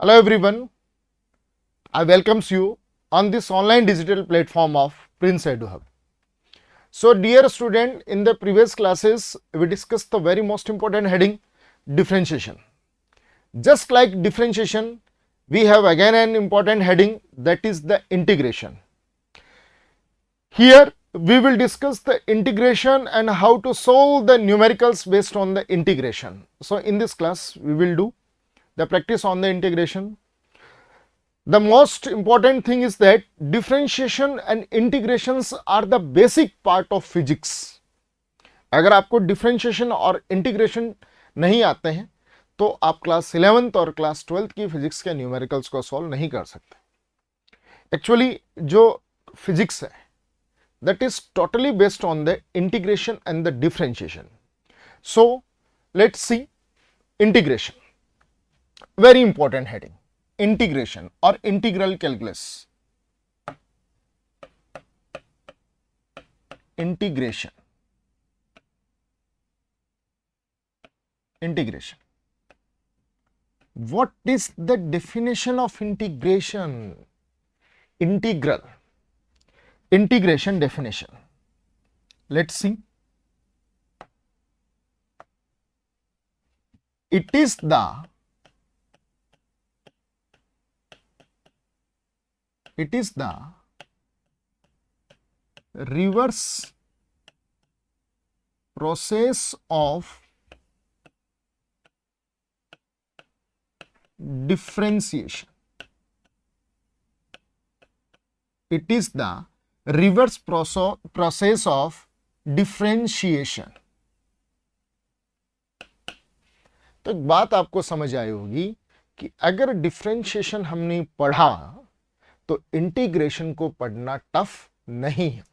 Hello everyone, I welcomes you on this online digital platform of Prince EduHub. So dear student, in the previous classes we discussed the very most important heading, differentiation. Just like differentiation, we have again an important heading, that is the integration. Here we will discuss the integration and how to solve the numericals based on the integration. So in this class we will do the practice on the integration. The most important thing is that differentiation and integrations are the basic part of physics. अगर आपको differentiation और integration नहीं आते हैं तो आप class 11th और class 12th की फिजिक्स के न्यूमेरिकल्स को सॉल्व नहीं कर सकते. एक्चुअली जो फिजिक्स है that is totally based on the integration and the differentiation. So let's see integration. Very important heading. Integration or integral calculus. Integration. Integration. What is the definition of integration? Integral. Integration definition. Let's see. It is the reverse process of differentiation. It is the reverse process of differentiation. तो एक बात आपको समझ आई होगी कि अगर differentiation हमने पढ़ा तो इंटीग्रेशन को पढ़ना टफ नहीं है.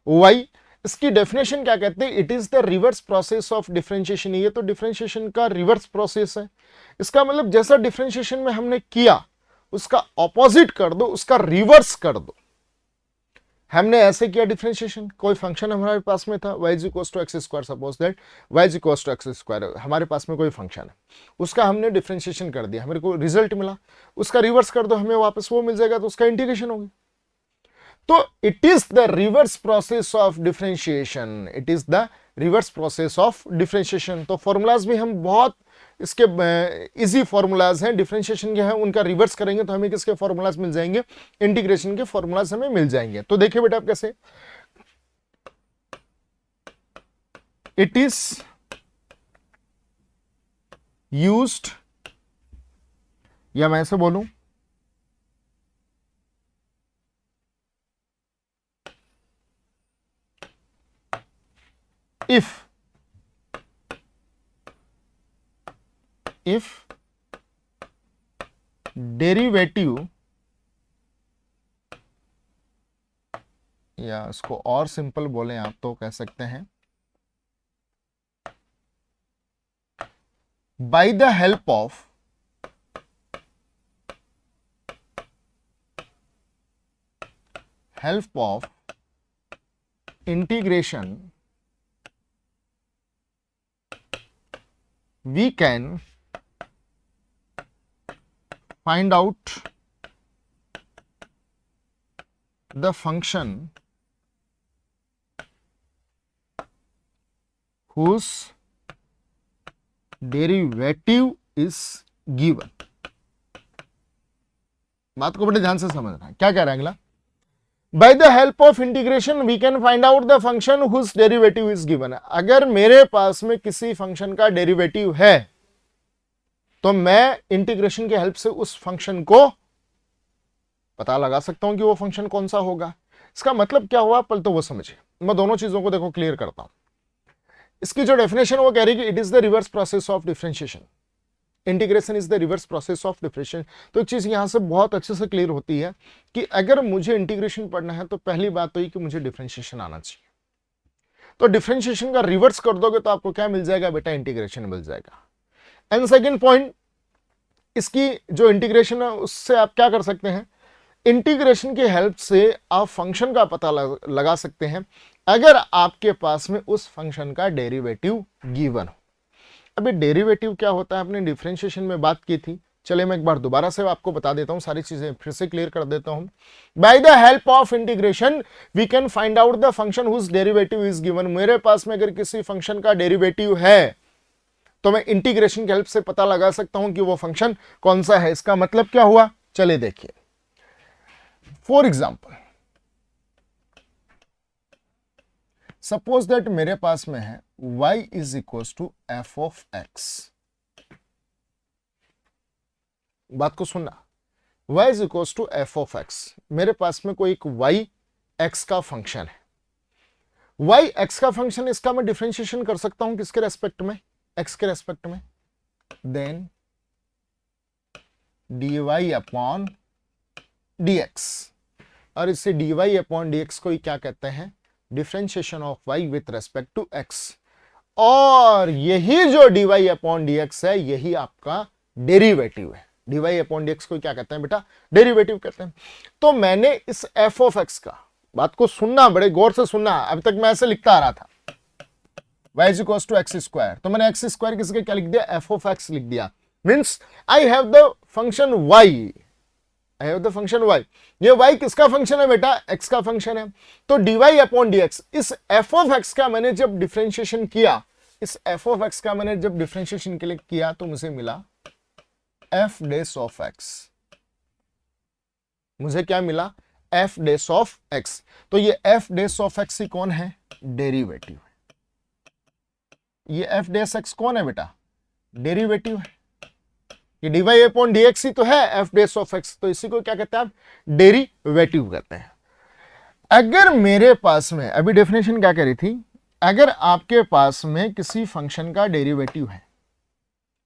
वाई? इसकी डेफिनेशन क्या कहते हैं? It is the reverse process of differentiation. ये तो डिफरेंशिएशन का रिवर्स प्रोसेस है. इसका मतलब जैसा डिफरेंशिएशन में हमने किया उसका ऑपोजिट कर दो, उसका रिवर्स कर दो. हमने ऐसे किया डिफरेंशिएशन, कोई फंक्शन हमारे पास में था y is equal to x square. Suppose that y is equal to x square हमारे पास में कोई फंक्शन है, उसका हमने डिफरेंशिएशन कर दिया, हमारे को रिजल्ट मिला, उसका रिवर्स कर दो, हमें वापस वो मिल जाएगा, तो उसका इंटीग्रेशन होगी. तो it is the reverse process of differentiation. It is the reverse process of differentiation. तो फॉर्मूलाज भी हम बहुत इसके इजी फॉर्मूलाज हैं डिफरेंशिएशन के हैं, उनका रिवर्स करेंगे तो हमें किसके फॉर्मूलाज मिल जाएंगे? इंटीग्रेशन के फॉर्मूलाज हमें मिल जाएंगे. तो देखिए बेटा आप कैसे. इट इज यूज्ड, या मैं ऐसे बोलूं, if derivative, या इसको और सिंपल बोलें आप तो कह सकते हैं by the help of integration we can find out the function whose derivative is given. बात को बड़े ध्यान से समझना है. क्या कह रहा है अगला? By the help of integration we can find out the function whose derivative is given. अगर मेरे पास में किसी फंक्शन का डेरिवेटिव है तो मैं इंटीग्रेशन के हेल्प से उस फंक्शन को पता लगा सकता हूं कि वो फंक्शन कौन सा होगा. इसका मतलब क्या हुआ पहले तो वो समझिए. मैं दोनों चीजों को देखो क्लियर करता हूं. इसकी जो डेफिनेशन वो कह रही है कि it is the reverse process of differentiation. Integration is the reverse process of differentiation. तो एक चीज यहां से बहुत अच्छे से क्लियर होती है कि अगर मुझे इंटीग्रेशन पढ़ना है तो पहली बात तो ये कि मुझे डिफरेंशिएशन आना चाहिए. तो डिफरेंशिएशन का रिवर्स कर दोगे तो आपको क्या मिल जाएगा बेटा? इंटीग्रेशन मिल जाएगा. एंड सेकेंड पॉइंट, इसकी जो इंटीग्रेशन है उससे आप क्या कर सकते हैं? इंटीग्रेशन की हेल्प से आप फंक्शन का पता लगा सकते हैं अगर आपके पास में उस फंक्शन का डेरिवेटिव गिवन हो. अभी डेरिवेटिव क्या होता है? आपने डिफरेंशिएशन में बात की थी चलिए मैं एक बार दोबारा से आपको बता देता हूं, सारी चीजें फिर से क्लियर कर देता हूं। By the help of integration we can find out the function whose derivative is given. मेरे पास में अगर किसी फंक्शन का डेरिवेटिव है तो मैं इंटीग्रेशन की हेल्प से पता लगा सकता हूं कि वो फंक्शन कौन सा है। इसका मतलब क्या हुआ, चलिए देखिए। फॉर एग्जाम्पल सपोज दैट मेरे पास में है y is equal to f of x. बात को सुनना, y is equal to f of x. मेरे पास में कोई एक y x का फंक्शन है, y x का फंक्शन, इसका मैं डिफरेंशिएशन कर सकता हूं किसके रेस्पेक्ट में, x के रेस्पेक्ट में। देन dy अपॉन dx, और इससे dy अपॉन dx को ही क्या कहते हैं, differentiation of y with respect to x। और यही जो dy अपॉन dx है यही आपका डेरिवेटिव है। dy अपॉन dx को क्या कहते हैं बेटा, डेरिवेटिव कहते हैं। तो मैंने इस f ऑफ x का, बात को सुनना, बड़े गौर से सुनना, अभी तक मैं ऐसे लिखता आ रहा था y is equal to x square, तो मैंने एक्स स्क्वायर किसके क्या लिख दिया, f ऑफ x लिख दिया। Means I have the function y, I have the function y। ये y किसका फंक्शन है बेटा, x का फंक्शन है। तो dy अपॉन dx, इस f ऑफ x का मैंने जब डिफरेंशिएशन किया, इस f ऑफ x का मैंने जब डिफरेंशिएशन के लिए किया तो मुझे मिला f डैश ऑफ x। मुझे क्या मिला, f डैश ऑफ x। तो ये f डैश ऑफ x ही कौन है, डेरिवेटिव है। ये f डैश x कौन है बेटा, डेरिवेटिव है। ये dy अपॉन dx ही तो है f डैश ऑफ x, तो इसी को क्या कहते हैं आप, डेरिवेटिव कहते हैं। अगर मेरे पास में, अभी डेफिनेशन क्या कह रही थी, अगर आपके पास में किसी फंक्शन का डेरिवेटिव है,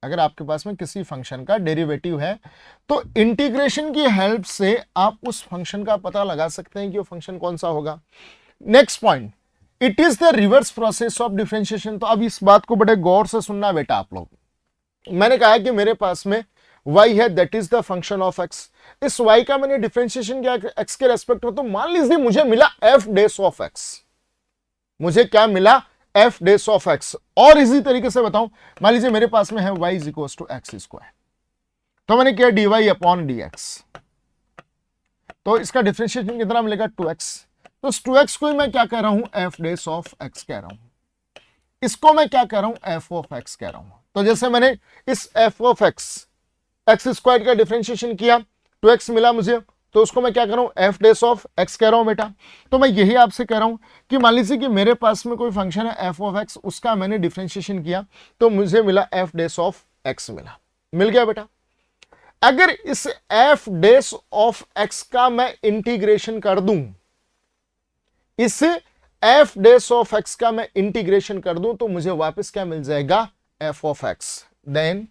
अगर आपके पास में किसी फंक्शन का डेरिवेटिव है तो इंटीग्रेशन की हेल्प से आप उस फंक्शन का पता लगा सकते हैं कि वो फंक्शन कौन सा होगा। Next point, it is the reverse process of differentiation. तो अब इस बात को बड़े गौर से सुनना बेटा आप लोग। मैंने कहा कि मेरे पास में y है, that is the function of x। इस y का मैंने डिफरेंशिएशन किया x के रेस्पेक्ट में, तो मान लीजिए मुझे मिला f डैश ऑफ x। मुझे क्या मिला, f डैश ऑफ x। और इसी तरीके से बताऊं, मान लीजिए मेरे पास में है y is equal to x square, तो मैंने किया dy अपॉन dx, तो इसका डिफरेंशिएशन कितना मिलेगा, 2x। तो इस 2x को ही मैं क्या कह रहा हूं, f डैश ऑफ x कह रहा हूं। इसको मैं क्या कह रहा हूं, f ऑफ x कह रहा हूं। तो जैसे मैंने इस f of x, x square का डिफरेंशिएशन किया, 2x मिला मुझे, तो उसको मैं क्या कर रहा हूं, f डैश ऑफ x कह रहा हूं बेटा। तो मैं यही आपसे कह रहा हूं कि मान लीजिए कि मेरे पास में कोई फंक्शन है f ऑफ x, उसका मैंने डिफरेंशिएशन किया तो मुझे मिला f डैश ऑफ x मिला, मिल गया बेटा। अगर इस f डैश ऑफ x का मैं इंटीग्रेशन कर दूं, इस f डैश ऑफ x का मैं इंटीग्रेशन कर दूं तो मुझे वापस क्या मिल जाएगा, f of x। Then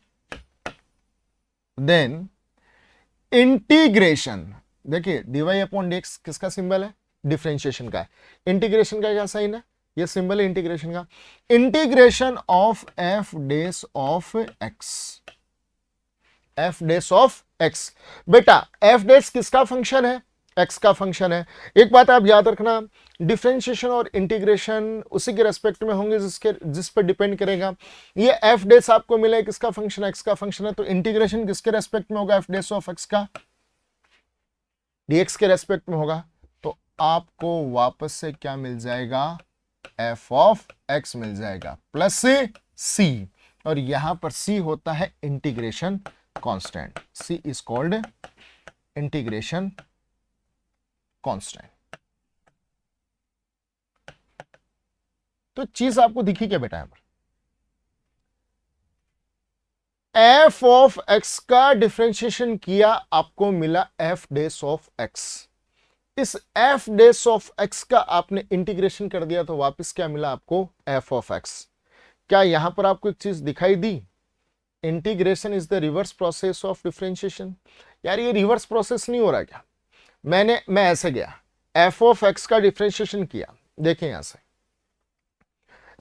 integration, देखिए dy अपॉन dx किसका सिंबल है, डिफरेंशिएशन का है। इंटीग्रेशन का क्या साइन है, ये सिंबल है इंटीग्रेशन का। Integration of f dash of x, f dash of x। बेटा f डैश किसका फंक्शन है, x का फंक्शन है। एक बात आप याद रखना, डिफरेंशिएशन और इंटीग्रेशन उसी के रेस्पेक्ट में होंगे जिस पर डिपेंड करेगा। ये f डैश आपको मिला है किसका फंक्शन है, x का फंक्शन है, तो इंटीग्रेशन किसके रेस्पेक्ट में होगा, f डैश ऑफ x का dx के रेस्पेक्ट में होगा। तो आपको वापस से क्या मिल जाएगा, f ऑफ x मिल जाएगा प्लस c, और यहां पर c होता है integration constant. c is called integration constant. तो चीज आपको दिखी क्या बेटा, यहां पर f ऑफ x का डिफरेंशिएशन किया, आपको मिला f डैश ऑफ x। इस f डैश ऑफ x का आपने इंटीग्रेशन कर दिया तो वापस क्या मिला आपको, f ऑफ x। क्या यहां पर आपको एक चीज दिखाई दी, integration is the reverse process of differentiation. यार ये रिवर्स प्रोसेस नहीं हो रहा क्या, मैं ऐसे गया, f ऑफ x का डिफरेंशिएशन किया, देखिए यहां से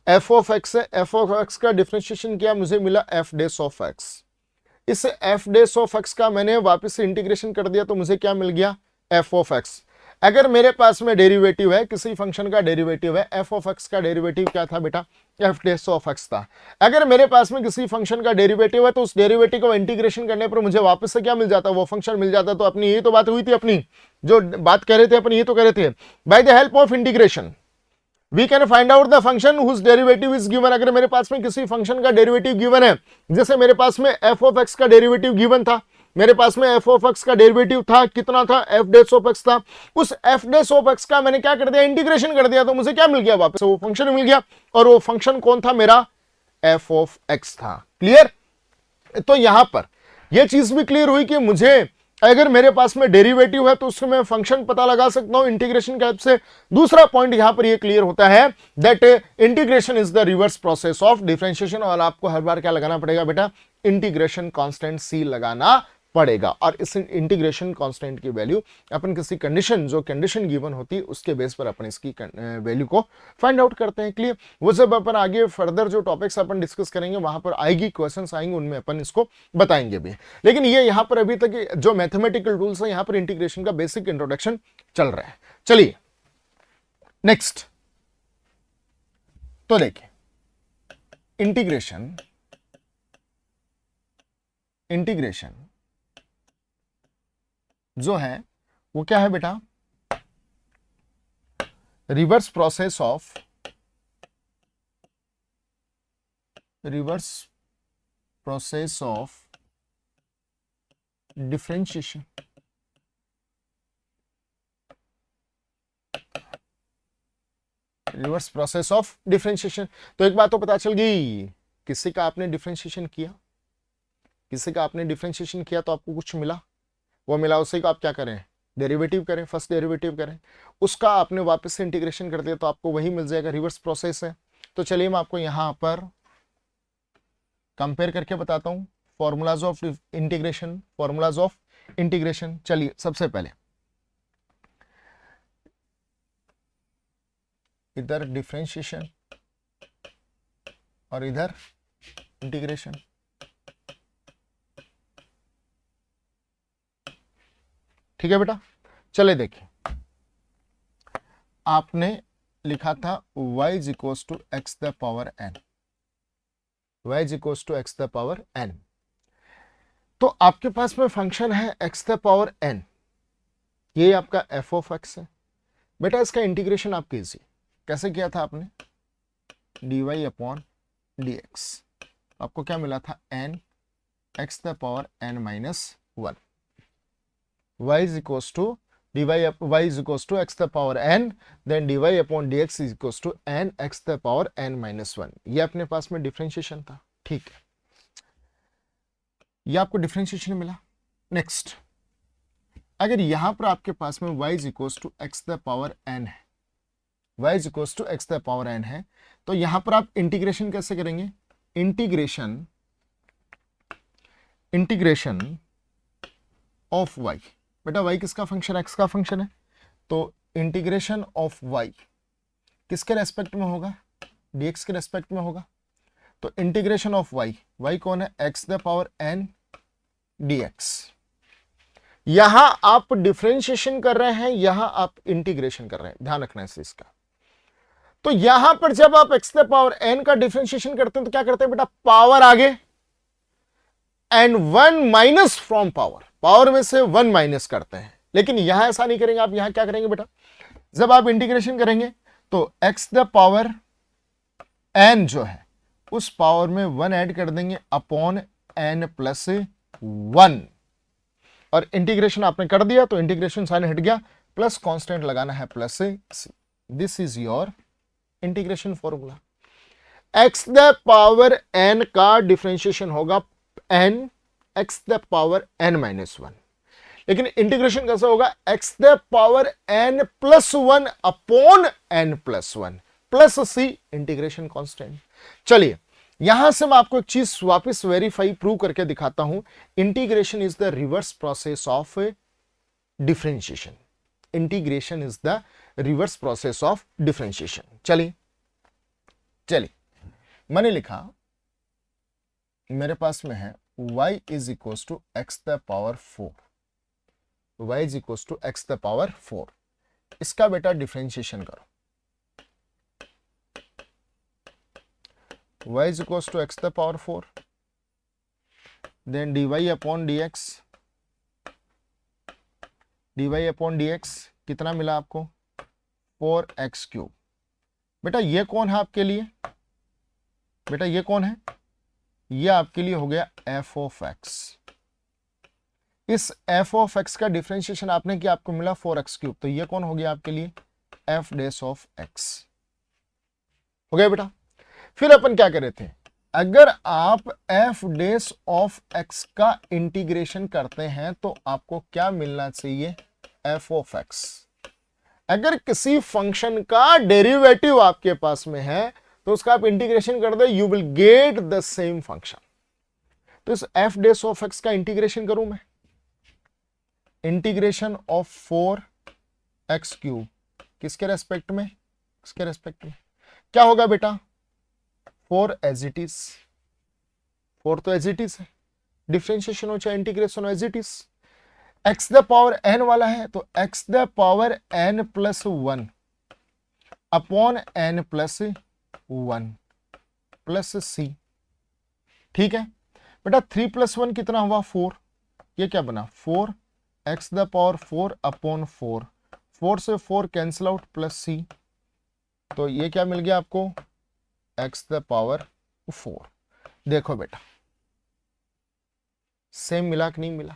f ऑफ x है, f ऑफ x का डिफरेंशिएशन किया, मुझे मिला f डैश ऑफ x। इस f डैश ऑफ x का मैंने वापस से इंटीग्रेशन कर दिया तो मुझे क्या मिल गया, f ऑफ x। अगर मेरे पास में डेरिवेटिव है, किसी फंक्शन का डेरिवेटिव है, एफ ऑफ एक्स का डेरिवेटिव क्या था बेटा, एफ डैश ऑफ एक्स था। अगर मेरे पास में किसी फंक्शन का डेरिवेटिव है तो उस डेरिवेटिव को इंटीग्रेशन करने पर मुझे वापस से क्या मिल जाता, वो फंक्शन मिल जाता। तो अपनी यही तो बात हुई थी, अपनी जो बात कह रहे थे अपन, ये तो कह रहे थे by the help of integration we can find out the function whose derivative is given. अगर मेरे पास में किसी फंक्शन का डेरिवेटिव गिवन है, जैसे मेरे पास में एफ ऑफ एक्स का डेरिवेटिव गिवन था, मेरे पास में एफ ऑफ एक्स का डेरिवेटिव था, कितना था, एफ डैश ऑफ एक्स था। उस एफ डैश ऑफ एक्स का मैंने क्या कर दिया, इंटीग्रेशन कर दिया, तो मुझे क्या मिल गया, वापस वो फंक्शन मिल गया। और वो फंक्शन कौन था, मेरा एफ ऑफ एक्स था। क्लियर। तो यहां पर यह चीज भी क्लियर हुई कि मुझे अगर मेरे पास में डेरिवेटिव है तो उससे मैं फंक्शन पता लगा सकता हूं इंटीग्रेशन के हेल्प से। दूसरा पॉइंट यहां पर यह क्लियर होता है that integration is the reverse process of differentiation. और आपको हर बार क्या लगाना पड़ेगा बेटा, इंटीग्रेशन कांस्टेंट सी लगाना पड़ेगा। और इस इंटीग्रेशन कांस्टेंट की वैल्यू अपन किसी कंडीशन, जो कंडीशन गिवन होती है उसके बेस पर अपन इसकी वैल्यू को फाइंड आउट करते हैं। क्लियर। वो जब अपन आगे फर्दर जो टॉपिक्स अपन डिस्कस करेंगे वहां पर आएगी, क्वेश्चंस आएंगे, उनमें अपन इसको बताएंगे भी। लेकिन ये यहां पर अभी तक जो मैथमेटिकल रूल्स है, यहां पर इंटीग्रेशन का बेसिक इंट्रोडक्शन चल रहा है। चलिए नेक्स्ट, तो देखिए इंटीग्रेशन जो है वो क्या है बेटा, reverse process of differentiation. Reverse process of differentiation. तो एक बात तो पता चल गई, किसी का आपने डिफरेंशिएशन किया, तो आपको कुछ मिला, वो मिला, उसी का आप क्या करें, डेरिवेटिव करें, फर्स्ट डेरिवेटिव करें, उसका आपने वापस से इंटीग्रेशन कर दिया तो आपको वही मिल जाएगा, रिवर्स प्रोसेस है। तो चलिए मैं आपको यहां पर कंपेयर करके बताता हूं फॉर्मूलाज ऑफ इंटीग्रेशन। चलिए सबसे पहले इधर डिफरेंशिएशन और इधर इंटीग्रेशन। ठीक है बेटा। चले देखिए, आपने लिखा था y is equals to x the power n, तो आपके पास में फंक्शन है एक्स द पावर n, ये आपका f ऑफ x है। बेटा इसका इंटीग्रेशन आप कीजिए, कैसे किया था आपने, dy अपॉन dx, आपको क्या मिला था, n x the power n minus 1, y is equals to y is equals to x the power n, then dy upon dx is equals to n x the power n minus 1। ये अपने पास में differentiation था। ठीक है, ये आपको differentiation मिला। Next, अगर यहां पर आपके पास में y is equals to x the power n है, y is equals to x the power n है, तो यहां पर आप इंटीग्रेशन कैसे करेंगे, इंटीग्रेशन ऑफ y। बेटा y किसका फंक्शन है, x का फंक्शन है, तो इंटीग्रेशन ऑफ y किसके रेस्पेक्ट में होगा, dx के रेस्पेक्ट में होगा। तो इंटीग्रेशन ऑफ y कौन है, x the power n dx। यहां आप डिफरेंशिएशन कर रहे हैं, यहां आप इंटीग्रेशन कर रहे हैं, ध्यान रखना है इस इसका। तो यहां पर जब आप x द पावर n का डिफरेंशिएशन करते हैं तो क्या करते हैं बेटा, पावर आगे एंड 1 माइनस फ्रॉम पावर में से 1 माइनस करते हैं। लेकिन यहां ऐसा नहीं करेंगे, आप यहां क्या करेंगे बेटा, जब आप इंटीग्रेशन करेंगे तो x द पावर n जो है उस पावर में 1 ऐड कर देंगे अपॉन n प्लस 1, और इंटीग्रेशन आपने कर दिया तो इंटीग्रेशन साइन हट गया, प्लस कांस्टेंट लगाना है plus c। This is your integration formula. x the power n का डिफरेंशिएशन होगा n x the power n minus 1, लेकिन इंटीग्रेशन कैसा होगा, x the power n plus 1 upon n plus 1 plus c, integration constant. चलिए यहां से मैं आपको एक चीज वापस वेरीफाई प्रूव करके दिखाता हूं, integration is the reverse process of differentiation. Integration is the reverse process of differentiation. चलिए मैंने लिखा, मेरे पास में है y is equals to x the power 4, y is equals to x the power 4। इसका बेटा डिफरेंशिएशन करो, y is equals to x the power 4, then dy upon dx, dy upon dx कितना मिला आपको 4x क्यूब। बेटा ये कौन है आपके लिए, बेटा ये कौन है, ये आपके लिए हो गया f ऑफ x। इस f ऑफ x का डिफरेंशिएशन आपने किया, आपको मिला 4x क्यूब, तो ये कौन हो गया आपके लिए f डैश ऑफ x हो गया बेटा। फिर अपन क्या कर रहे थे, अगर आप f डैश ऑफ x का इंटीग्रेशन करते हैं तो आपको क्या मिलना चाहिए f ऑफ x। अगर किसी फंक्शन का डेरिवेटिव आपके पास में है तो उसका आप इंटीग्रेशन कर दो, you will get the same function. तो इस f डैश ऑफ x का इंटीग्रेशन करूं मैं, इंटीग्रेशन ऑफ 4x क्यूब किसके रेस्पेक्ट में, इसके रेस्पेक्ट में क्या होगा बेटा 4 एज इट इज, 4 तो एज इट इज है, डिफरेंशिएशन हो चाहे इंटीग्रेशन हो as it is. X the power n वाला है तो x the power n plus 1 upon n plus 1 plus c, ठीक है बेटा। 3 प्लस 1 कितना हुआ 4, ये क्या बना 4 एक्स द पावर 4 अपॉन 4, 4 से 4 कैंसिल आउट प्लस c, तो ये क्या मिल गया आपको एक्स द पावर 4। देखो बेटा सेम मिला कि नहीं मिला,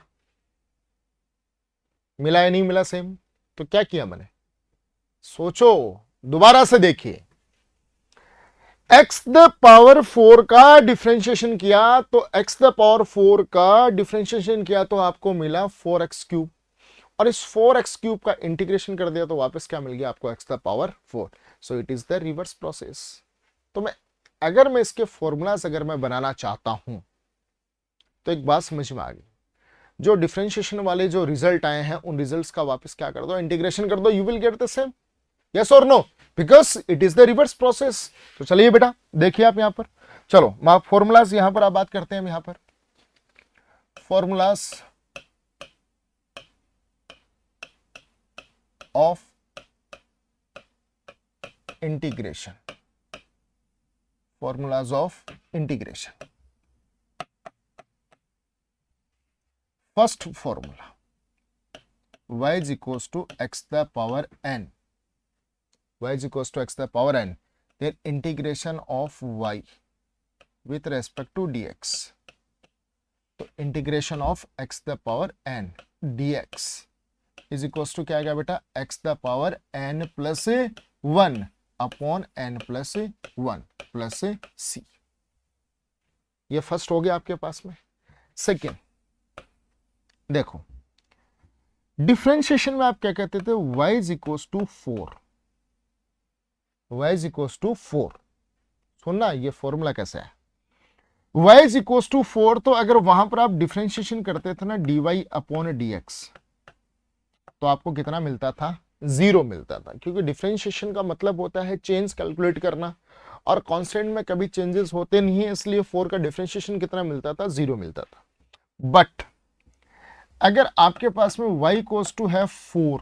मिला या नहीं मिला सेम। तो क्या किया मैंने, सोचो दोबारा से देखिए, एक्स द पावर 4 का डिफरेंशिएशन किया तो एक्स द पावर 4 का डिफरेंशिएशन किया तो आपको मिला 4x क्यूब, और इस 4x क्यूब का इंटीग्रेशन कर दिया तो वापस क्या मिल गया आपको x the power 4। So it is the reverse process. तो अगर मैं इसके फॉर्मूलाज अगर मैं बनाना चाहता हूं तो एक बात समझ में आ गई, जो डिफरेंशिएशन वाले जो रिजल्ट आए हैं उन रिजल्ट्स का वापस क्या कर दो इंटीग्रेशन कर दो, you will get the same, yes और no, because it is the reverse process. तो चलिए बेटा देखिए आप यहां पर, चलो आप फॉर्मूलाज यहां पर आप बात करते हैं, यहां पर formulas of integration, formulas of integration। First formula, y is equals to x the power n, y is equals to x the power n, then integration of y with respect to dx, तो integration of x the power n dx is equals to क्या आएगा बेटा x the power n plus 1 upon n plus 1 plus c। ये first हो गया आपके पास में। सेकेंड देखो, डिफरेंशिएशन में आप क्या कहते थे, y is equals to 4, y is equals to 4। सुनना ये फॉर्मूला कैसा है, y इज इक्वल्स टू 4, तो अगर वहां पर आप डिफरेंशिएशन करते थे ना dy अपॉन dx तो आपको कितना मिलता था 0 मिलता था, क्योंकि डिफरेंशिएशन का मतलब होता है चेंज कैलकुलेट करना, और कांस्टेंट में कभी चेंजेस होते नहीं है, इसलिए 4 का डिफरेंशिएशन कितना मिलता था 0 मिलता था। बट अगर आपके पास में y इक्वल्स टू है 4,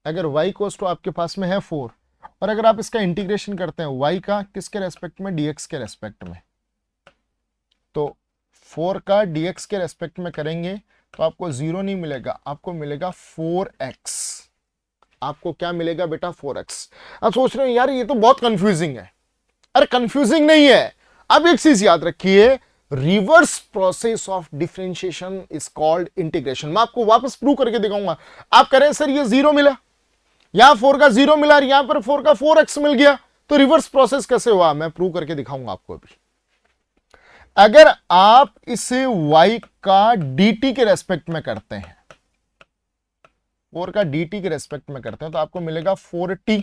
अगर y इक्वल्स टू आपके पास में है 4 और अगर आप इसका इंटीग्रेशन करते हैं y का किसके रेस्पेक्ट में dx के रेस्पेक्ट में, तो 4 का dx के रेस्पेक्ट में करेंगे तो आपको 0 नहीं मिलेगा, आपको मिलेगा 4x, आपको क्या मिलेगा बेटा 4x। अब सोच रहे हैं यार ये तो बहुत कंफ्यूजिंग है, अरे कंफ्यूजिंग नहीं है। अब एक चीज याद रखिए, reverse process of differentiation is called integration. मैं आपको वापस प्रूव करके दिखाऊंगा। आप करें सर ये 0 मिला, यहां 4 का 0 मिला और यहां पर 4 का 4x मिल गया, तो रिवर्स प्रोसेस कैसे हुआ मैं प्रूव करके दिखाऊंगा आपको अभी। अगर आप इसे y का dt के रेस्पेक्ट में करते हैं, 4 का dt के रेस्पेक्ट में करते हैं तो आपको मिलेगा 4t,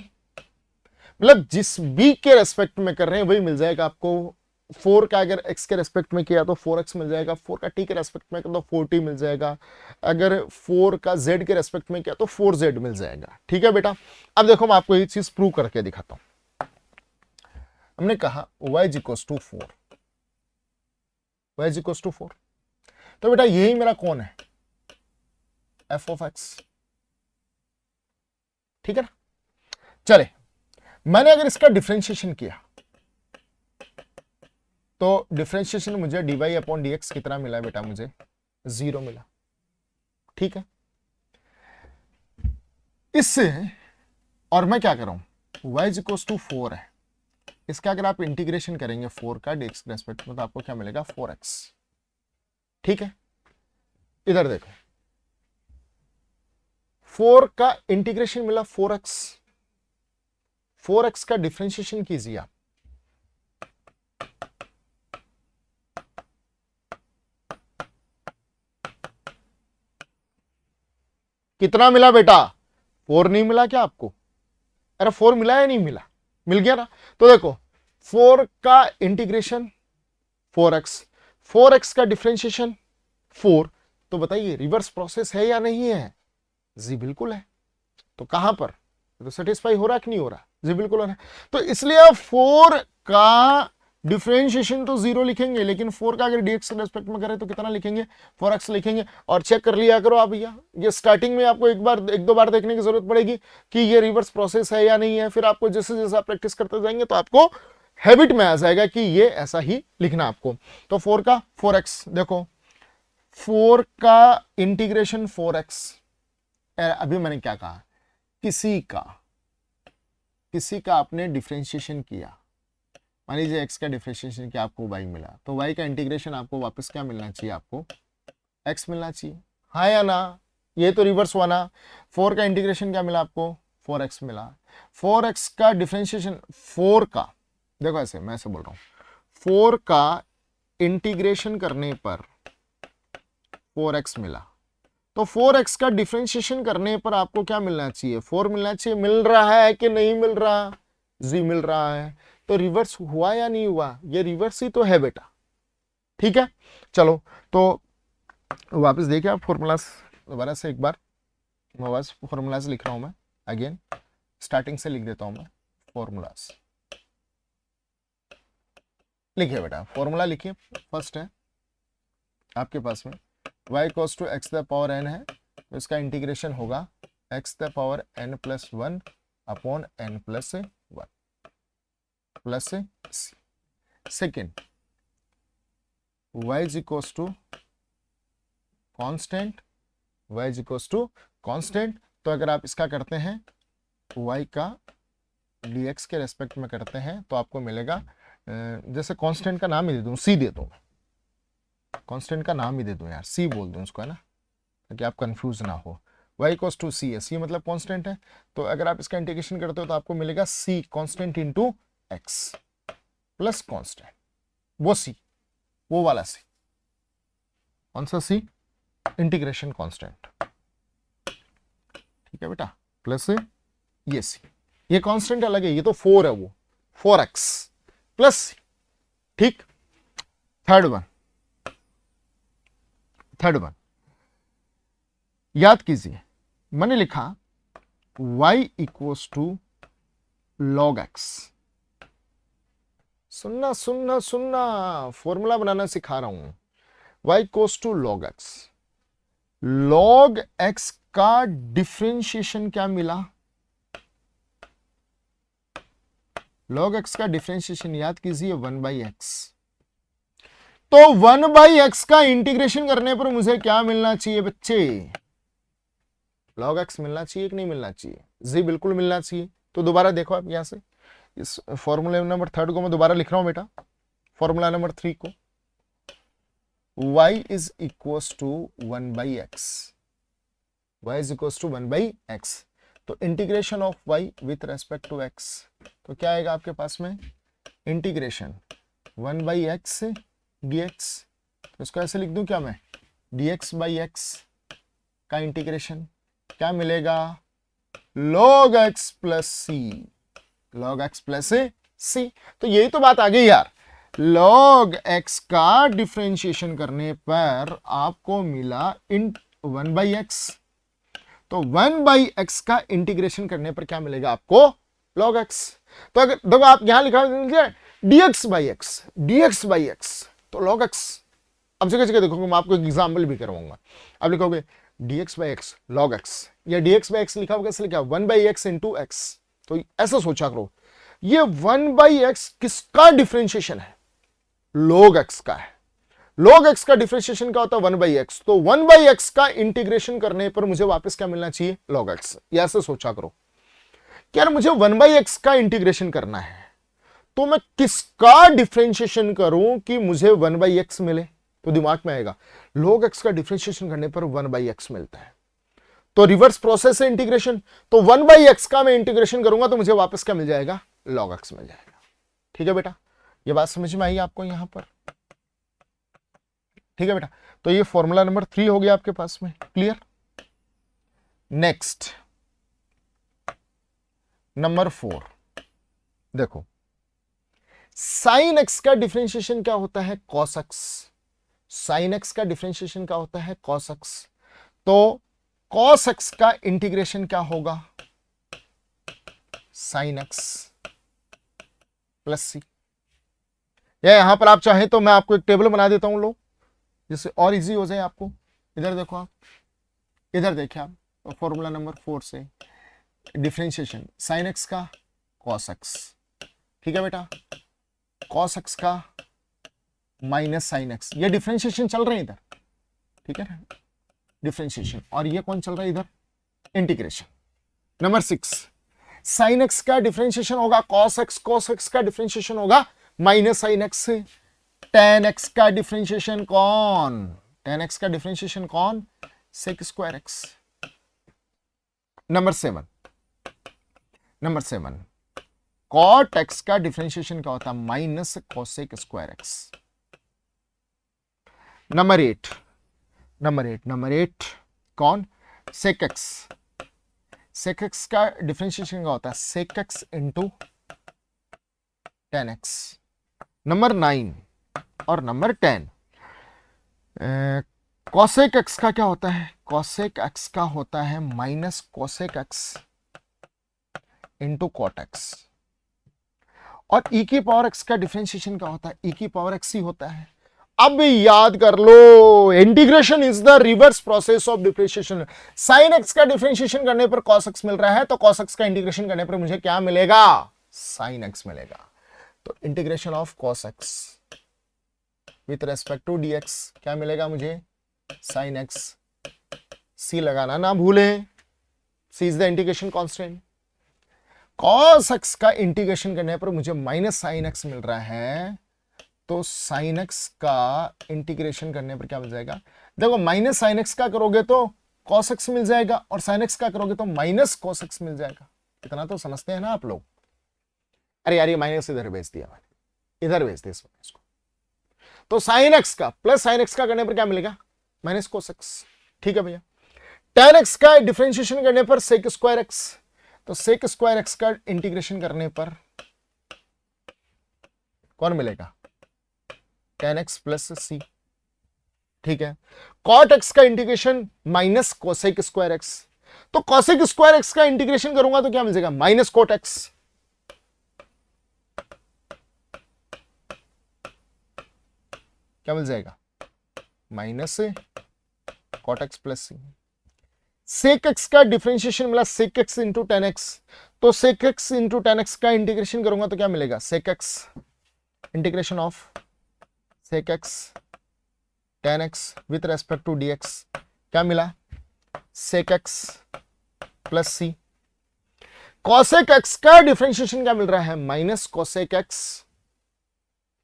मतलब जिस b के रेस्पेक्ट में कर रहे हैं वही मिल जाएगा आपको। 4 का अगर x के रेस्पेक्ट में किया तो 4x मिल जाएगा, 4 का t के रेस्पेक्ट में किया तो 4t मिल जाएगा, अगर 4 का z के रेस्पेक्ट में किया तो 4z मिल जाएगा। ठीक है बेटा, अब देखो मैं आपको ये चीज प्रूव करके दिखाता हूं। हमने कहा y is equals to 4, y is equals to 4, तो बेटा यही मेरा कौन है f ऑफ x। ठीक है ना। चले, मैंने अगर इसका डिफरेंशिएशन किया तो डिफरेंशिएशन मुझे dy/dx कितना मिला बेटा, मुझे 0 मिला। ठीक है, इससे और मैं क्या कर रहा हूं, y इक्वल्स टू 4 है, इसका अगर आप इंटीग्रेशन करेंगे 4 का dx के रेस्पेक्ट में तो आपको क्या मिलेगा 4x। ठीक है, इधर देखो 4 का इंटीग्रेशन मिला 4x, 4x का डिफरेंशिएशन कीजिए आप, कितना मिला बेटा 4 नहीं मिला क्या आपको, अरे 4 मिला या नहीं मिला, मिल गया ना। तो देखो 4 का इंटीग्रेशन 4x, 4x का डिफरेंशिएशन 4, तो बताइए रिवर्स प्रोसेस है या नहीं है, जी बिल्कुल है। तो कहां पर तो सेटिस्फाई हो रहा है कि नहीं हो रहा, जी बिल्कुल हो रहा है। तो इसलिए 4 का डिफरेंशिएशन तो 0 लिखेंगे, लेकिन 4 का अगर dx के रेस्पेक्ट में करें तो कितना लिखेंगे 4x लिखेंगे। और चेक कर लिया करो आप भैया, ये स्टार्टिंग में आपको एक दो बार देखने की जरूरत पड़ेगी कि ये रिवर्स प्रोसेस है या नहीं है, फिर आपको जैसे जैसे आप प्रैक्टिस करते जाएंगे तो आपको हैबिट में आ जाएगा कि ये ऐसा ही लिखना आपको। तो 4 का 4x, देखो 4 का इंटीग्रेशन 4x, अभी मैंने क्या कहा, किसी का आपने डिफरेंशिएशन किया, मान लीजिए x का डिफरेंशिएशन किया, आपको y मिला, तो y का इंटीग्रेशन आपको वापस क्या मिलना चाहिए, आपको x मिलना चाहिए, हाँ या ना। ये तो रिवर्स हुआ ना, 4 का इंटीग्रेशन क्या मिला आपको 4x मिला, 4x का डिफरेंशिएशन 4 का, देखो ऐसे मैं ऐसे बोल रहा हूं, 4 का इंटीग्रेशन करने पर 4x मिला, तो 4x का डिफरेंशिएशन करने पर आपको क्या मिलना चाहिए 4 मिलना चाहिए। मिल रहा है कि नहीं मिल रहा, जी मिल रहा है। तो रिवर्स हुआ या नहीं हुआ, ये रिवर्स ही तो है बेटा। ठीक है, चलो तो वापस देखिए आप फॉर्मूलास दोबारा से एक बार, मैं बस फॉर्मूलास लिख रहा हूं, मैं अगेन स्टार्टिंग से लिख देता हूं मैं फॉर्मूलास। लिखिए बेटा, फॉर्मूला लिखिए, फर्स्ट है आपके पास में y equals to x the power n है, तो इसका इंटीग्रेशन होगा x the power n plus 1 upon n plus 1 plus c। Second y is equals to constant, y is equals to constant, तो अगर आप इसका करते हैं y का dx के रेस्पेक्ट में करते हैं तो आपको मिलेगा, जैसे कांस्टेंट का नाम ही दे दूं, c दे दूं, कांस्टेंट का नाम ही दे दूं यार, c बोल दूं उसको, है ना, ताकि आप कंफ्यूज ना हो। y इक्वल्स टू c है, c मतलब कांस्टेंट है, तो अगर आप इसका इंटीग्रेशन करते हो तो आपको मिलेगा c constant into x plus constant, वो c, वो वाला c, कौन सा c, इंटीग्रेशन कांस्टेंट, ठीक है बेटा, प्लस ये c, ये कांस्टेंट अलग है, ये तो 4 है, वो 4x प्लस c। ठीक, थर्ड वन याद कीजिए, मैंने लिखा y equals to log x, सुनना फॉर्मूला बनाना सिखा रहा हूं, y equals to log x, log x का डिफरेंशिएशन क्या मिला, log x का डिफरेंशिएशन याद कीजिए 1/x, तो 1/x का इंटीग्रेशन करने पर मुझे क्या मिलना चाहिए बच्चे, log x मिलना चाहिए कि नहीं मिलना चाहिए, जी बिल्कुल मिलना चाहिए। तो दोबारा देखो आप यहां से, इस फॉर्मूला नंबर 3 को मैं दोबारा लिख रहा हूं बेटा, फॉर्मूला नंबर 3 को, y is equals to 1/x, y is equals to 1/x, तो integration of y with respect to x, तो क्या आएगा आपके पास में, इंटीग्रेशन 1/x dx, तो इसको ऐसे लिख दूं क्या मैं, dx/x का इंटीग्रेशन क्या मिलेगा, log x plus c, log x plus c। तो यही तो बात आ गई यार, log x का डिफरेंशिएशन करने पर आपको मिला 1/x, तो 1/x का इंटीग्रेशन करने पर क्या मिलेगा आपको log x। तो अगर देखो आप यहां लिखा dx/x, तो log x, अब जगह जगह देखोगे, मैं आपको एक एग्जाम्पल भी करवाऊंगा, अब लिखोगे dx/x log x, या dx बाई एक्स लिखा हुआ कैसे लिखा, 1/x इंटू एक्स। तो ऐसा सोचा करो, ये 1/x किसका डिफरेंशिएशन है, log x का है। log x का डिफरेंशिएशन क्या होता है, 1/x। तो 1/x का इंटीग्रेशन करने पर मुझे वापस क्या मिलना चाहिए, log x। ये ऐसे सोचा करो कि यार मुझे 1/x का इंटीग्रेशन करना है, तो मैं किसका डिफरेंशिएशन करूं कि मुझे 1/x मिले। तो दिमाग में आएगा log x का डिफरेंशिएशन करने पर 1/x मिलता है, तो रिवर्स प्रोसेस है इंटीग्रेशन। तो 1/x का मैं इंटीग्रेशन करूंगा तो मुझे वापस क्या मिल जाएगा, log x मिल जाएगा। ठीक है बेटा, ये बात समझ में आई आपको यहां पर, ठीक है बेटा। तो ये फॉर्मूला नंबर 3 हो गया आपके पास में, क्लियर। नेक्स्ट नंबर 4 देखो, साइन एक्स का डिफरेंशिएशन क्या होता है, cos x। साइन एक्स का डिफरेंशिएशन क्या होता है, cos x। तो cos x का इंटीग्रेशन क्या होगा, साइन x प्लस सी। या यहां पर आप चाहें तो मैं आपको एक टेबल बना देता हूं लो, जिससे और इजी हो जाए आपको। इधर देखो आप, इधर देखिए आप, फॉर्मूला नंबर 4 से डिफरेंशिएशन साइन एक्स का cos x, ठीक है बेटा, cos x का माइनस साइन एक्स, ये डिफरेंशिएशन चल रहे हैं इधर, ठीक है ना, डिफरेंशिएशन। और ये कौन चल रहा है इधर, इंटीग्रेशन। नंबर 6, साइन एक्स का डिफरेंशिएशन होगा cos x, cos x का डिफरेंशिएशन होगा minus sine x. tan x का डिफरेंशिएशन कौन, tan x का डिफरेंशिएशन कौन, sec square x। Number 7, cot x का डिफरेंशिएशन क्या होता है, minus cosec square x। Number 8 कौन, sec x। sec x का डिफरेंशिएशन क्या होता है, sec x into tan x। Number 9 और नंबर 10, cosec x का क्या होता है, cosec x का होता है minus cosec x into cot x। और e की पावर x का डिफरेंशिएशन क्या होता है, e की पावर x ही होता है। अब याद कर लो, integration is the reverse process of differentiation. Sine x का डिफरेंशिएशन करने पर cos x मिल रहा है, तो cos x का इंटीग्रेशन करने पर मुझे क्या मिलेगा, साइन x मिलेगा। तो integration of cos x with respect to dx क्या मिलेगा मुझे, साइन x। c लगाना ना भूलें, c is the integration constant. cos x का इंटीग्रेशन करने पर मुझे माइनस साइन x मिल रहा है, तो साइन x का इंटीग्रेशन करने पर क्या मिल जाएगा, देखो माइनस साइन x का करोगे तो cos x मिल जाएगा, और साइन x का करोगे तो माइनस cos x मिल जाएगा। इतना तो समझते हैं ना आप लोग। अरे यार ये माइनस इधर भेज दिया मैंने, इधर भेज दिया इसको। तो साइन x का प्लस साइन x का करने पर क्या मिलेगा, माइनस cos x। ठीक है भैया। tan x का डिफरेंशिएशन करने पर sec स्क्वायर x, तो sec स्क्वायर x का इंटीग्रेशन करने पर कौन मिलेगा, tan x प्लस c। ठीक है। cot x का integration minus cosec square x, तो cosec स्क्वायर x का इंटीग्रेशन करूंगा तो क्या मिल जाएगा, माइनस cot x। क्या मिल जाएगा, minus cot x plus c। sec x का डिफरेंशिएशन मिला sec x into tan x, तो sec x into tan x का इंटीग्रेशन करूंगा तो क्या मिलेगा, sec x integration of sec x tan x with respect to dx क्या मिला, sec x plus c। cosec x का डिफरेंशिएशन क्या मिल रहा है, minus cosec x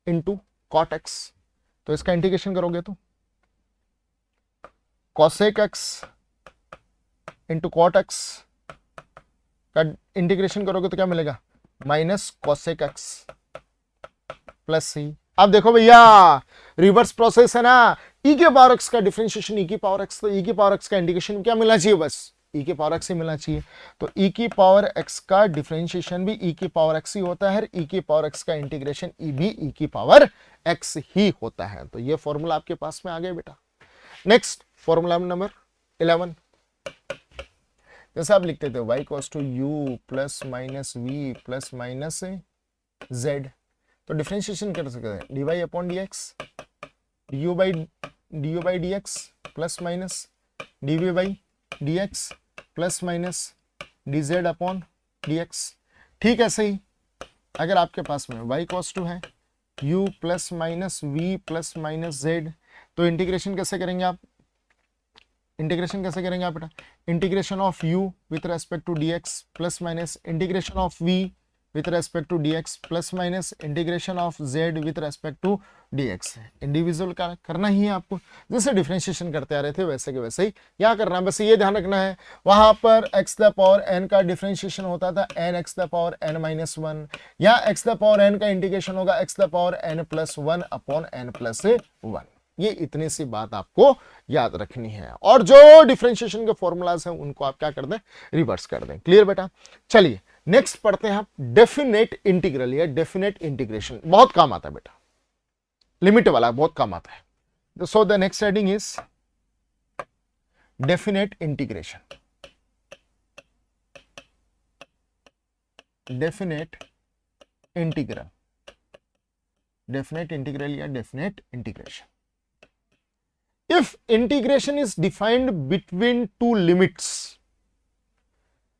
into cot x, तो इसका इंटीग्रेशन करोगे तो cosec x into cot x का इंटीग्रेशन करोगे तो क्या मिलेगा, minus cosec x plus c। अब देखो भैया रिवर्स प्रोसेस है ना, e के पावर x का डिफरेंशिएशन e की पावर x, तो e की पावर x का इंटीग्रेशन क्या मिलना चाहिए, बस e की पावर x ही मिलना चाहिए। तो e की पावर x का डिफरेंशिएशन भी e की पावर x ही होता है, e की पावर x का इंटीग्रेशन e भी e की पावर x ही होता है। तो ये फॉर्मूला आपके पास में आ गया बेटा। नेक्स्ट फॉर्मूला नंबर 11, जैसे आप लिखते थे y equals to u plus minus v plus minus z, तो डिफरेंशिएशन कर सकते हैं dy upon dx, du by dx plus minus dv by dx plus minus dz upon dx। ठीक है, सही। अगर आपके पास में y cos 2 है, u plus minus v plus minus z, तो इंटीग्रेशन कैसे करेंगे आप? इंटीग्रेशन कैसे करेंगे आप बेटा? Integration of u with respect to dx plus minus integration of v with respect to dx plus minus integration of z with respect to dx। Individual का करना ही है आपको, जैसे डिफरेंशिएशन करते आ रहे थे वैसे के वैसे ही यहाँ करना है। बस ये ध्यान रखना है, वहां पर x द पावर n का डिफरेंशिएशन होता था n x the power n minus 1, या x द पावर n का इंटीग्रेशन होगा x the power n plus 1 upon n plus 1। ये इतनी सी बात आपको याद रखनी है, और जो डिफरेंशिएशन के फॉर्मूलाज हैं उनको आप क्या कर दें? रिवर्स कर दें। क्लियर बेटा? चलिए नेक्स्ट पढ़ते हैं आप डेफिनेट इंटीग्रल या डेफिनेट इंटीग्रेशन। बहुत काम आता है बेटा, लिमिट वाला बहुत काम आता है। So the next heading is definite integration. Definite integral, definite integral या definite integration. If integration is defined between two limits,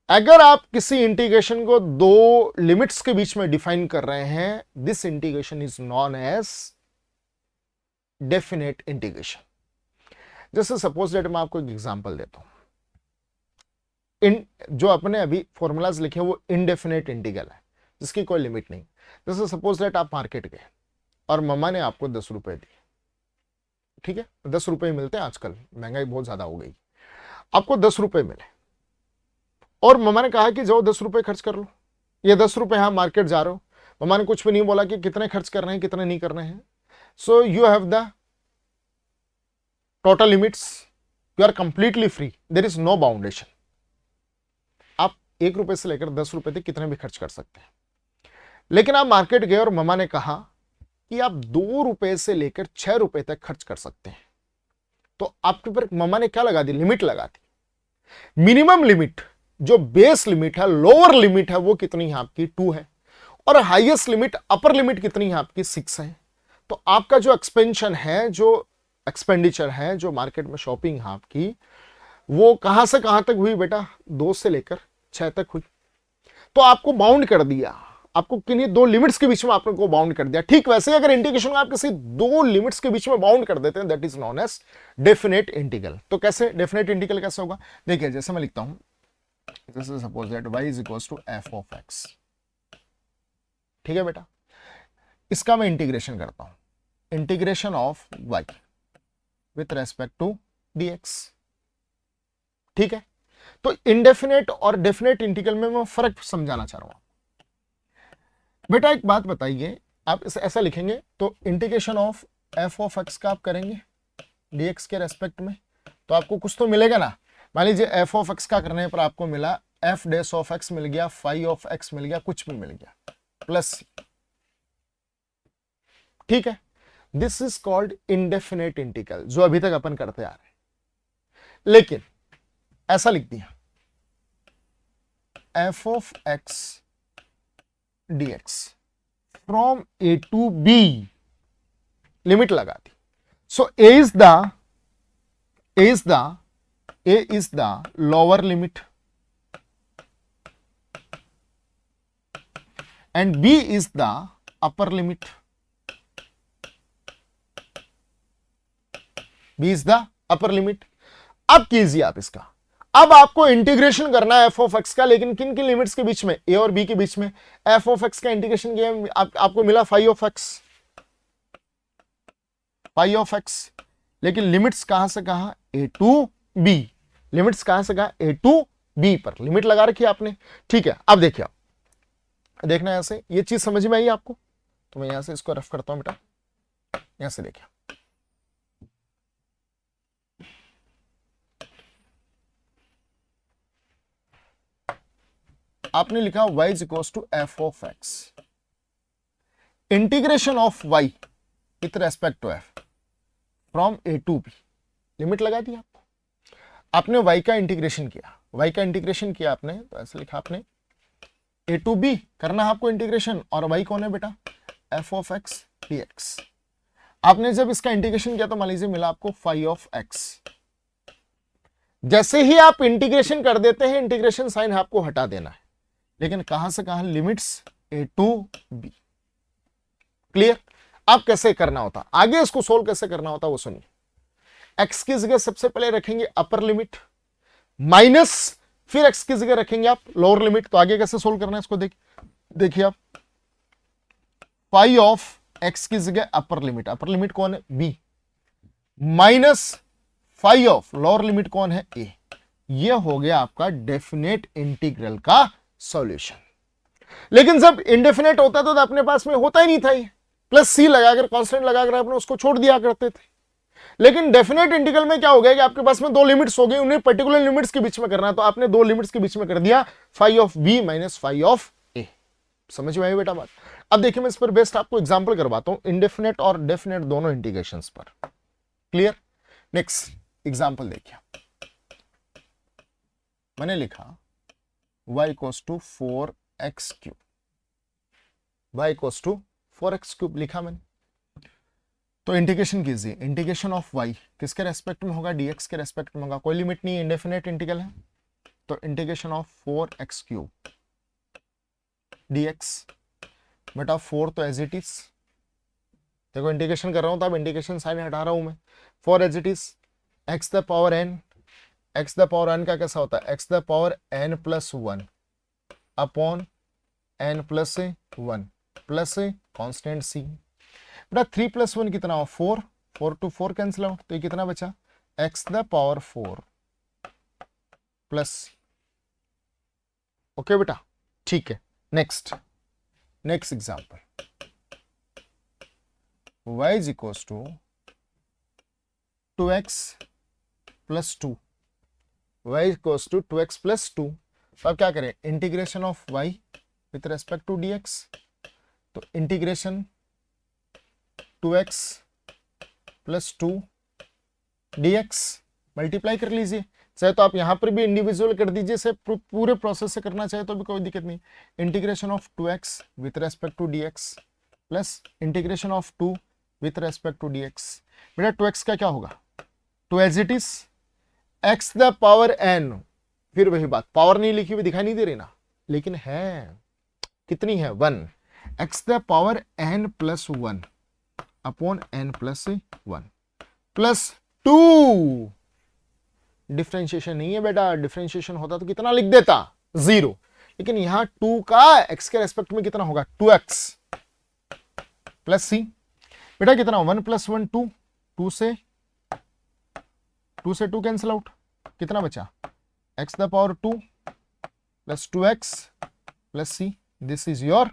अगर आप किसी इंटीग्रेशन को दो लिमिट्स के बीच में डिफाइन कर रहे हैं, this integration is known as definite integration. जैसे सपोज दैट मैं आपको एक एग्जांपल देता हूं। जो अपने अभी फॉर्मूलाज लिखे वो इनडेफिनेट इंटीग्रल है जिसकी कोई लिमिट नहीं। जैसे सपोज दैट आप मार्केट गए और मम्मा ने आपको 10 रुपए दिए, ठीक है, 10 रुपए मिलते हैं आजकल, महंगाई बहुत ज्यादा हो गई। आपको 10 रुपए मिले और मम्मा ने कहा कि जाओ 10 रुपए खर्च कर लो। ये 10 रुपए यहां मार्केट जा रहे हो, मम्मा ने कुछ भी नहीं बोला कि कितने खर्च कर रहे हैं कितने नहीं कर रहे हैं। So you have the total limits, you are completely free, there is no boundation. आप 1 रुपए से लेकर 10 रुपए तक कितने भी खर्च कर सकते हैं। लेकिन आप मार्केट गए और मम्मा ने कहा कि आप 2 रुपए से लेकर 6 रुपए तक खर्च कर सकते हैं। तो आपके ऊपर मम्मा ने क्या लगा दी? लिमिट लगा दी। मिनिमम लिमिट जो बेस लिमिट है, लोअर लिमिट है, वो कितनी है आपकी? 2 है, और हाईएस्ट लिमिट, अपर लिमिट कितनी है आपकी? 6 है। तो आपका जो एक्सपेंशन है, जो एक्सपेंडिचर है, जो मार्केट में शॉपिंग है आपकी, वो कहां से कहां तक हुई बेटा? 2 से लेकर 6 तक हुई। तो आपको बाउंड कर दिया, आपको किन्हीं 2 लिमिट्स के बीच में आपने को बाउंड कर दिया। ठीक वैसे अगर इंटीग्रेशन में आप किसी 2 लिमिट्स के बीच में बाउंड कर देते हैं, that is known as definite integral. तो कैसे डेफिनेट इंटीग्रल कैसे होगा? देखिए जैसे मैं लिखता हूं, जैसे suppose that y is equals to f of x। ठीक है बेटा, इसका मैं इंटीग्रेशन करता हूं, integration of y with respect to dx। ठीक है, तो इनडेफिनेट और डेफिनेट इंटीग्रल में मैं फर्क समझाना चाह रहा हूं। बेटा एक बात बताइए, आप इसे ऐसा लिखेंगे तो integration of f of x का आप करेंगे dx के रेस्पेक्ट में, तो आपको कुछ तो मिलेगा ना। मान लीजिए f ऑफ x का करने पर आपको मिला f डैश ऑफ x मिल गया, फाई ऑफ x मिल गया, कुछ भी मिल गया, प्लस। ठीक है, this is called indefinite integral, जो अभी तक अपन करते आ रहे हैं। लेकिन ऐसा लिख दिया f of x dx from a to b, limit लगा दी। सो a is the lower limit and b is the upper limit. b is the upper limit। अब कीजिए आप इसका, अब आपको इंटीग्रेशन करना है f ऑफ x का, लेकिन किन किन लिमिट्स के बीच में? a और b के बीच में। f ऑफ x का इंटीग्रेशन किया, आपको मिला फाई ऑफ x, लेकिन लिमिट्स कहां से कहां? a to b। लिमिट्स कहां से कहां? a टू b पर लिमिट लगा रखी है आपने। ठीक है, अब देखिए, देखना यहां से, ये चीज समझ में आई आपको? तो मैं यहां से इसको रफ करता हूं बेटा, यहां से देखिए, आपने लिखा y is equals to f of x, integration of y with respect to f from a to b। Limit लगा दी आपको, आपने y का इंटीग्रेशन किया, y का इंटीग्रेशन किया आपने, तो ऐसे लिखा आपने a टू b करना है आपको इंटीग्रेशन, और y कौन है बेटा? f of x dx। आपने जब इसका इंटीग्रेशन किया तो मान लीजिए मिला आपको फाई ऑफ x। जैसे ही आप इंटीग्रेशन कर देते हैं, इंटीग्रेशन साइन आपको हटा देना है, लेकिन कहां से कहां, limits A to B. Clear? आप कैसे करना होता, आगे इसको सोल्व कैसे करना होता वो सुनिए। एक्स की जगह सबसे पहले रखेंगे अपर लिमिट माइनस, फिर एक्स की जगह रखेंगे आप लोअर लिमिट। तो आगे कैसे सोल्व करना है इसको देखिए आप, फाइव ऑफ एक्स की जगह अपर लिमिट कौन है, B, minus five of lower limit कौन है, ए। यह हो गया आपका डेफिनेट इंटीग्रल का सॉल्यूशन। लेकिन जब इंडेफिनेट होता था तो अपने पास में होता ही नहीं था, ये प्लस सी लगाकर, कांस्टेंट लगाकर आपने उसको छोड़ दिया करते थे। लेकिन डेफिनेट इंटीग्रल में क्या हो गया कि आपके पास में दो लिमिट्स हो गई, उन्हें पर्टिकुलर लिमिट्स के बीच में करना है, तो आपने दो लिमिट्स के बीच में कर दिया, five of B minus five of A. समझ में आई बेटा बात? अब देखिए मैं इस पर बेस्ट आपको एग्जांपल करवाता हूं, इंडेफिनेट और डेफिनेट दोनों इंटीग्रेशंस पर। क्लियर? नेक्स्ट एग्जांपल देखिए, मैंने लिखा y equals to 4x cube, y equals to 4x cube लिखा मैंने। तो इंटीग्रेशन कीजिए, इंटीग्रेशन ऑफ y किसके रेस्पेक्ट में होगा, dx के रेस्पेक्ट में होगा, कोई लिमिट नहीं है, इंडेफिनेट इंटीग्रल है। तो integration of 4x cube dx, बेटा 4 तो एज इट इज, देखो इंटीग्रेशन कर रहा हूं तो अब इंटीग्रेशन साइन हटा रहा हूं मैं, 4 as it is, x the power n, x the power n का कैसा होता है, x the power n plus 1 upon n plus 1 plus constant c। बेटा 3 प्लस 1 कितना हो, 4, 4 टू 4 कैंसिल आउट, तो ये कितना बचा, x the power 4 plus. Okay बेटा, ठीक है। Next example, y is equals to 2x plus 2, y equals to 2x plus 2। तो अब क्या करें, integration of y with respect to dx, तो integration 2x plus 2 dx multiply कर लीजिए, चाहे तो आप यहां पर भी इंडिविजुअल कर दीजिए, से पूरे प्रोसेस से करना चाहे तो भी कोई दिक्कत नहीं। Integration of 2x with respect to dx plus integration of 2 with respect to dx। बेटा 2x का क्या होगा, 2 as it is, x the power n, फिर वही बात, पावर नहीं लिखी हुई दिखाई नहीं दे रही ना, लेकिन है कितनी है, 1, x the power n plus 1 upon n plus 1 plus 2। Differentiation नहीं है बेटा, डिफरेंशिएशन होता तो कितना लिख देता, 0, लेकिन यहां 2 का x के रेस्पेक्ट में कितना होगा, 2x प्लस c। बेटा कितना, 1 प्लस 1 2, 2 से 2 कैंसिल आउट, कितना बचा, x the power 2 plus 2x plus c। This is your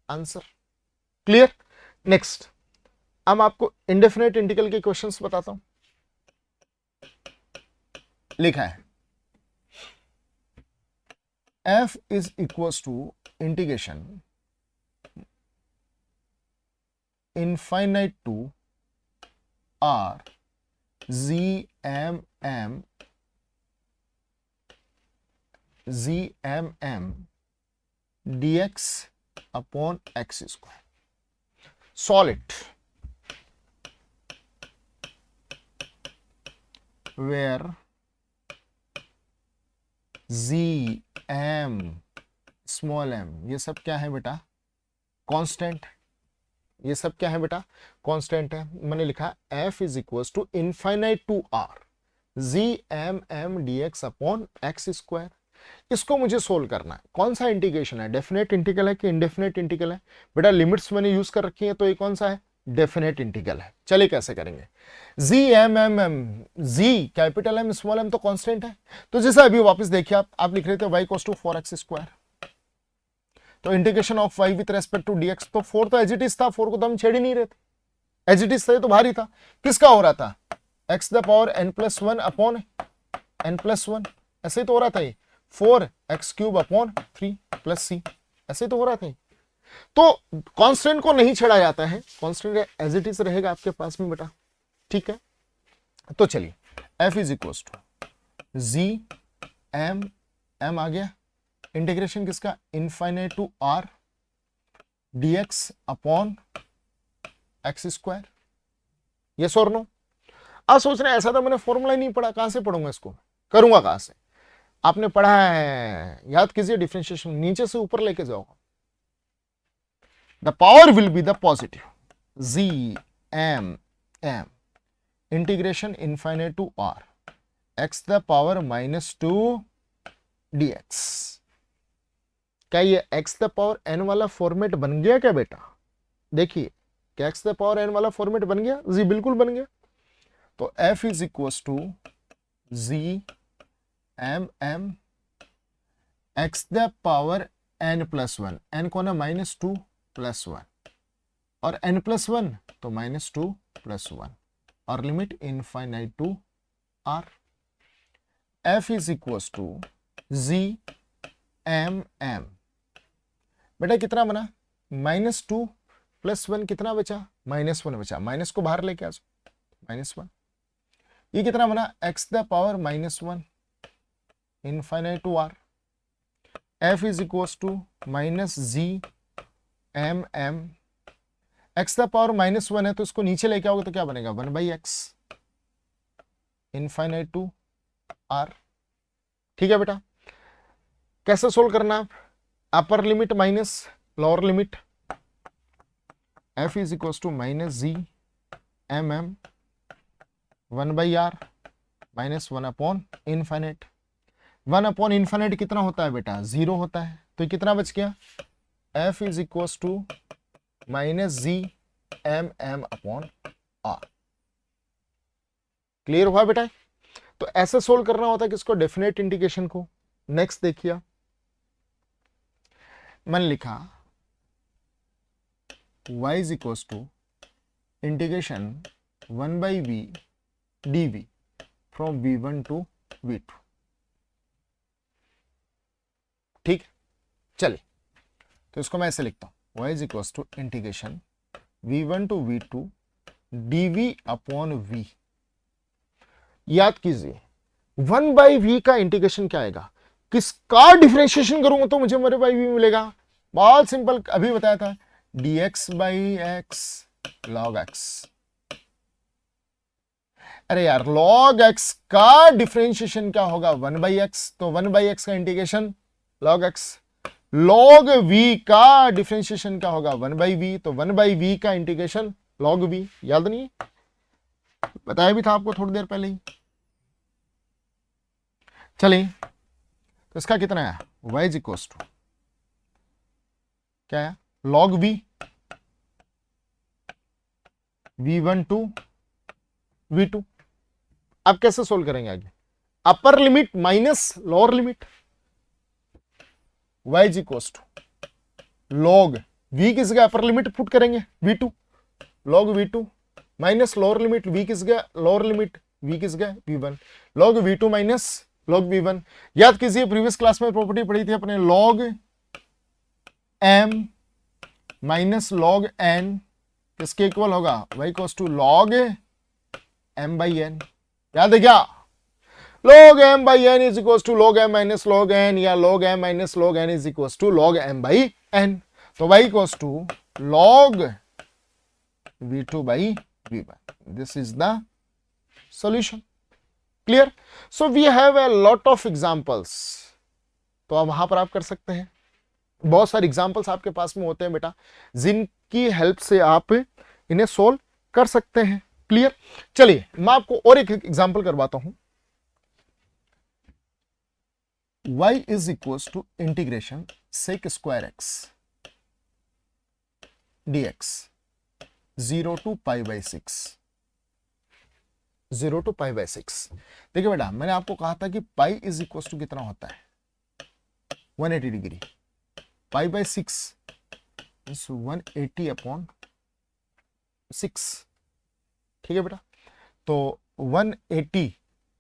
answer. Clear? Next, अब आपको इंडेफिनेट इंटीग्रल के क्वेश्चंस बताता हूं। लिखा है f is equals to integration infinite to r ZMM dx upon x square. Solve it. Where Z, M, small m ये सब क्या है बेटा, कांस्टेंट। ये सब क्या है बेटा, कांस्टेंट है। मैंने लिखा f is equals to infinite to r ZMM dx upon x square. इसको मुझे सोल्व करना है। कौन सा इंटीग्रेशन है, डेफिनेट इंटीग्रल है कि इंडेफिनेट इंटीग्रल है? बेटा लिमिट्स मैंने यूज कर रखी है, तो ये कौन सा है, डेफिनेट इंटीग्रल है। चलिए कैसे करेंगे, ZMM, Z capital M small m तो कांस्टेंट है, तो जैसा अभी वापस देखिए आप लिख रहे थे y equals to 4x square, तो integration of y with respect to dx, तो 4 तो एज इट इज था, 4 को तो हम छेड़ ही नहीं रहे थे, एज इट इज था, तो भारी था। किसका हो रहा था, x the power n plus 1 upon n plus 1, ऐसे ही तो हो रहा था ये, 4x cube upon 3 plus c, ऐसे ही तो हो रहा था। तो कांस्टेंट को नहीं छेड़ा जाता है, कांस्टेंट एज इट इज रहेगा आपके पास में बेटा, ठीक है। तो चलिए f is equals to z m आ गया, इंटीग्रेशन किसका, infinite to r dx upon x square. Yes और नो? आप सोच रहे हैं ऐसा तो मैंने फॉर्मूला ही नहीं पढ़ा, कहां से पढ़ूंगा इसको, करूंगा कहां से? आपने पढ़ा है, याद कीजिए, डिफरेंशिएशन नीचे से ऊपर लेके जाओ। The power will be the positive G M M integration infinite to R x the power -2 dx। क्या ये एक्स द पावर एन वाला फॉर्मेट बन गया क्या बेटा? देखिए, क्या एक्स द पावर एन वाला फॉर्मेट बन गया? जी बिल्कुल बन गया। तो f is equal to G M M x the power n+1, n कौन है? -2 + 1 और n+1 तो -2 + 1 और limit infinite to r। f is equal to G M M, बेटा कितना बना? -2 + 1 कितना बचा? -1 बचा। माइनस को बाहर लेके आ जाओ, -1। ये कितना बना? x the power -1 infinite to r। f is equal to -G M M, x the power -1 है तो इसको नीचे लेके आओगे तो क्या बनेगा? 1/x infinite to r। ठीक है बेटा, कैसे सोल्व करना? Upper limit minus lower limit, f is equal to -G M M 1/r -1/इनफाइनाइट। 1/इनफाइनाइट कितना होता है बेटा? 0 होता है। तो कितना बच गया? f is equal to -G M M upon R. Clear हुआ बेटा? तो ऐसे सोल्व करना होता है किसको? डेफिनेट इंटीग्रेशन को। नेक्स्ट देखिए, मैंने लिखा y is equal to integration 1/v dv from v1 to v2। ठीक, चलिए तो इसको मैं ऐसे लिखता हूं, y is equal to integration v1 to v2 dv upon v। याद कीजिए 1/v का इंटीग्रेशन क्या आएगा? किसका डिफरेंशिएशन करूंगा तो मुझे मेरे बाई v मिलेगा? बहुत सिंपल, अभी बताया था, dx/x log x। अरे यार, log x का डिफरेंशिएशन क्या होगा? 1/x, तो 1/x का integration log x। log v का डिफरेंशिएशन क्या होगा? 1/v, तो 1/v का इंटीग्रेशन log v। याद नहीं? बताया भी था आपको थोड़ी देर पहले ही। चलिए, तो इसका कितना है? y इज इक्वल टू क्या है? log v v1 to v2। अब कैसे सोल्व करेंगे आगे? Upper limit minus lower limit, y is equal to log v किस जगह अपर लिमिट पुट करेंगे? v2, log v2 minus lower limit v किस जगह? लोअर लिमिट v किस जगह? v1, log v2 minus log v1। याद कीजिए, प्रीवियस क्लास में प्रॉपर्टी पढ़ी थी अपने, log m minus log n किसके इक्वल होगा? y equal to log m/n। याद है क्या? log m/n is equal to log m minus log n, या log m minus log n is equal to log m/n। तो y equal to log v2/v1। This is the solution. Clear? So we have a lot of examples. तो अब वहां पर आप कर सकते हैं, बहुत सारे एग्जांपल्स आपके पास में होते हैं बेटा, जिनकी हेल्प से आप इन्हें सोल्व कर सकते हैं। क्लियर? चलिए मैं आपको और एक एग्जांपल करवाता हूं। y is equal to integration sec² x dx 0 to π/6। 0 to π/6। देखिए बेटा, मैंने आपको कहा था कि पाई इज इक्वल टू कितना होता है? 180 डिग्री। π/6 is 180 upon 6। ठीक है बेटा, तो 180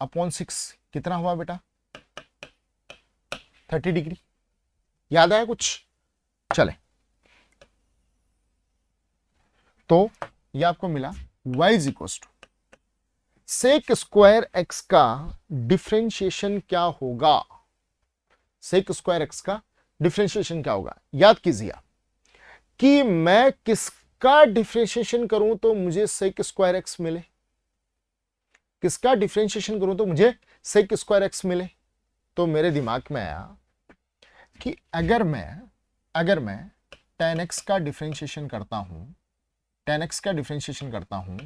अपॉन 6 कितना हुआ बेटा? 30 डिग्री। याद आया कुछ? चले, तो ये आपको मिला y is equal to sec² x का डिफरेंशिएशन क्या होगा? sec² x का डिफरेंशिएशन क्या होगा? याद कीजिए कि मैं किसका डिफरेंशिएशन करूं तो मुझे sec² x मिले? किसका डिफरेंशिएशन करूं तो मुझे सेक स्क्वायर एक्स मिले। तो मेरे दिमाग में आया कि अगर मैं tan x का डिफरेंशिएशन करता हूं, tan x का डिफरेंशिएशन करता हूं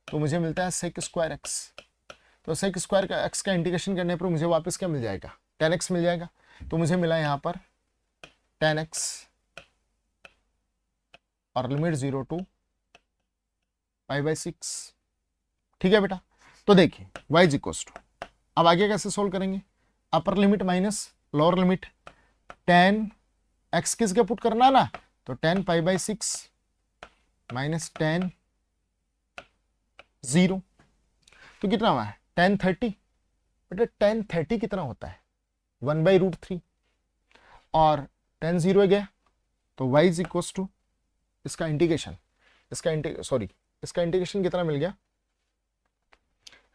तो मुझे मिलता है सेक स्क्वायर एक्स। तो सेक स्क्वायर का एक्स का इंटीग्रेशन करने पर मुझे वापस क्या मिल जाएगा, tan x मिल जाएगा। तो मुझे मिला यहां पर tan x और लिमिट 0 टू π/6। ठीक है बेटा। तो देखिए y इज इक्वल टू, अब आगे कैसे सोल्व करेंगे, अपर limit minus lower limit, tan x किसके पुट करना ना, तो tan π/6 माइनस tan 0, तो कितना हुआ है tan 30। बेटा tan 30 कितना होता है 1/√3 और tan 0 गया तो y इज इक्वल टू इसका इंटीग्रेशन, इसका इंटीग्रेशन कितना मिल गया,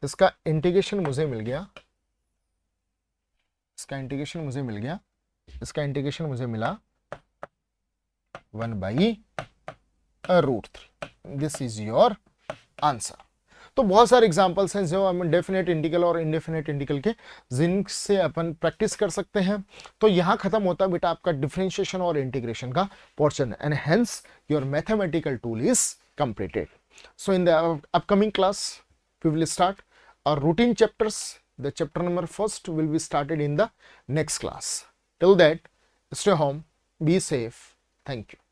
इसका इंटीग्रेशन मुझे मिल गया, इसका इंटीग्रेशन मुझे मिला 1/√3। This is your answer. तो बहुत सारे एग्जांपल्स हैं जो हम डेफिनेट इंटीग्रल और इनडेफिनेट इंटीग्रल के, जिनसे अपन प्रैक्टिस कर सकते हैं। तो यहां खत्म होता है बेटा आपका डिफरेंशिएशन और इंटीग्रेशन का portion, and hence your mathematical tool is completed. So in the upcoming class we will start our routine chapters. The chapter number 1 will be started in the next class. Till that, stay home, be safe. Thank you.